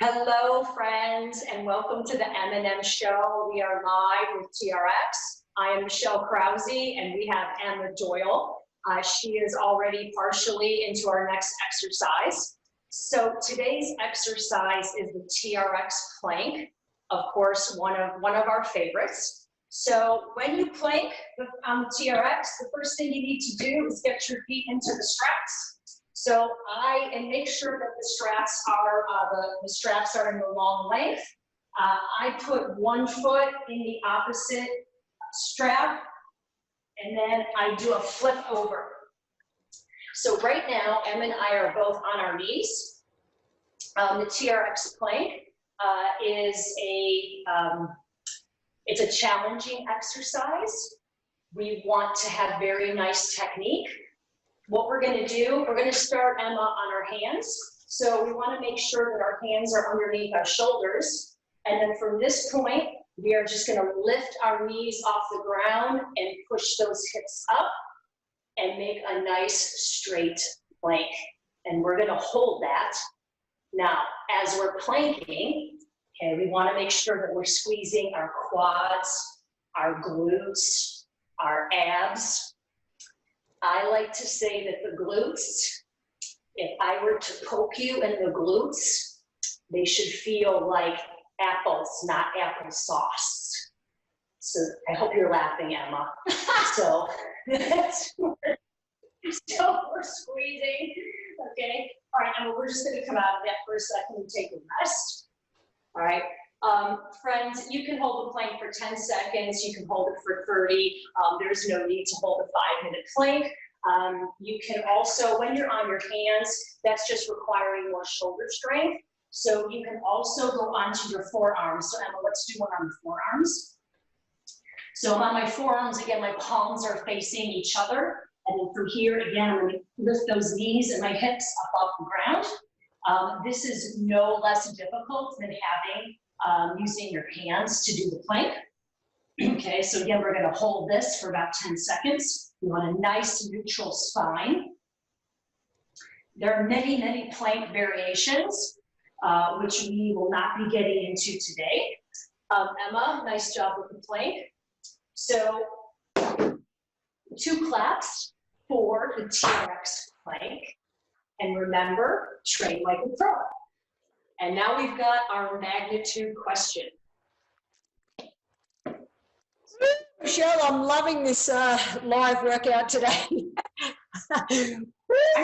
Hello, friends, and welcome to the M&M Show. We are live with TRX. I am Michelle Krause, and we have Emma Doyle. She is already partially into our next exercise. So today's exercise is the TRX Plank, of course, one of our favorites. So when you plank on the TRX, the first thing you need to do is get your feet into the straps. So and make sure that the straps are in the long length. I put one foot in the opposite strap, and then I do a flip over. So right now, Em and I are both on our knees. The TRX Plank it's a challenging exercise. We want to have very nice technique. What we're going to do, we're going to start, Emma, on our hands. So we want to make sure that our hands are underneath our shoulders. And then from this point, we are just going to lift our knees off the ground and push those hips up and make a nice straight plank. And we're going to hold that. Now, as we're planking, okay, we want to make sure that we're squeezing our quads, our glutes, our abs. I like to say that the glutes, if I were to poke you in the glutes, they should feel like apples, not applesauce. So I hope you're laughing, Emma. So we're squeezing, okay? All right, Emma, we're just gonna come out of that for a second and take a rest. All right, friends, you can hold the plank for 10 seconds, you can hold it for 30. There's no need to hold a 5-minute plank. You can also, when you're on your hands, that's just requiring more shoulder strength. So you can also go onto your forearms. So Emma, let's do one on the forearms. So I'm on my forearms, again, my palms are facing each other. And then from here, again, I'm gonna lift those knees and my hips up off the ground. This is no less difficult than using your hands to do the plank. Okay, so again, we're gonna hold this for about 10 seconds. We want a nice neutral spine. There are many, many plank variations, which we will not be getting into today. Emma, nice job with the plank. So 2 claps for the TRX plank. And remember, train like a pro. And now we've got our magnitude question. Michelle, I'm loving this live workout today. I'm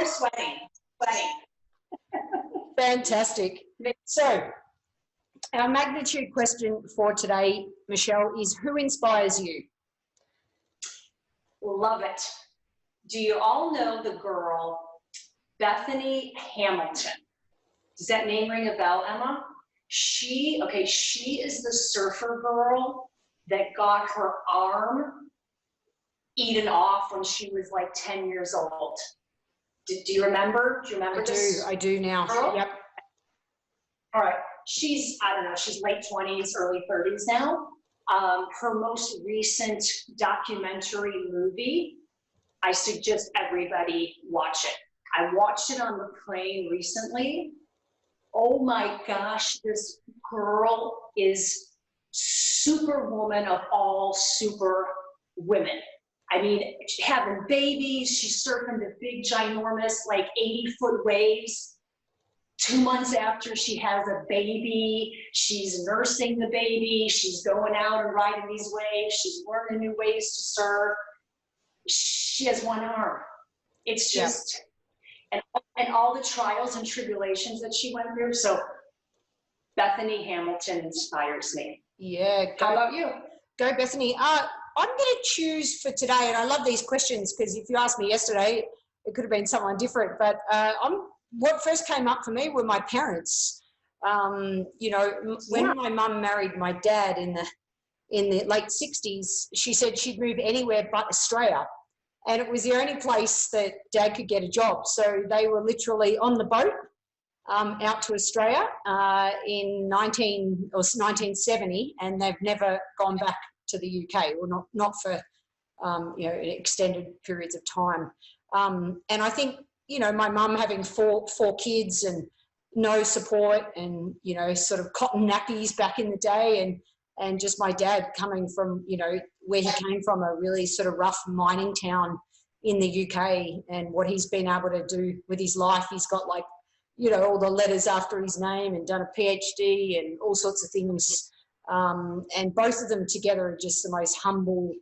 sweating. Fantastic. So, our magnitude question for today, Michelle, is who inspires you? Love it. Do you all know the girl, Bethany Hamilton? Does that name ring a bell, Emma? She is the surfer girl that got her arm eaten off when she was like 10 years old. Do you remember? Do you remember this? I do now. Girl? Yep. All right. She's late 20s, early 30s now. Her most recent documentary movie, I suggest everybody watch it. I watched it on the plane recently. Oh my gosh, this girl is superwoman of all super women. I mean, having babies, she's surfing the big, ginormous, like 80-foot waves. 2 months after she has a baby, she's nursing the baby, she's going out and riding these waves, she's learning new ways to surf. She has one arm. It's just, and all the trials and tribulations that she went through. So Bethany Hamilton inspires me. Yeah. How about you? Go, Bethany. I'm going to choose for today, and I love these questions because if you asked me yesterday, it could have been someone different. But what first came up for me were my parents. You know, when my mum married my dad in the late 60s, she said she'd move anywhere but Australia. And it was the only place that Dad could get a job. So they were literally on the boat out to Australia in 1970, and they've never gone back to the UK, or not for you know, extended periods of time. And I think, you know, my mum having four kids and no support and, you know, sort of cotton nappies back in the day, and just my dad coming from, you know, where he came from, a really sort of rough mining town in the UK, and what he's been able to do with his life. He's got, like, you know, all the letters after his name and done a PhD and all sorts of things. And both of them together are just the most humble.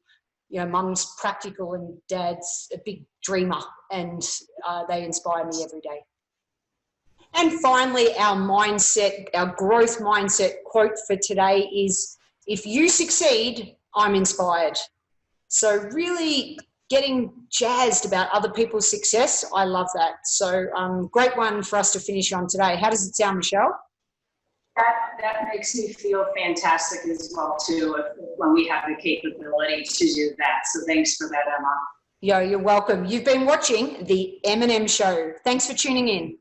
You know, mum's practical and dad's a big dreamer, and they inspire me every day. And finally, our mindset, our growth mindset quote for today is, if you succeed, I'm inspired. So really getting jazzed about other people's success, I love that. So great one for us to finish on today. How does it sound, Michelle? That makes me feel fantastic as well, too, when we have the capability to do that. So thanks for that, Emma. You're welcome. You've been watching The M&M Show. Thanks for tuning in.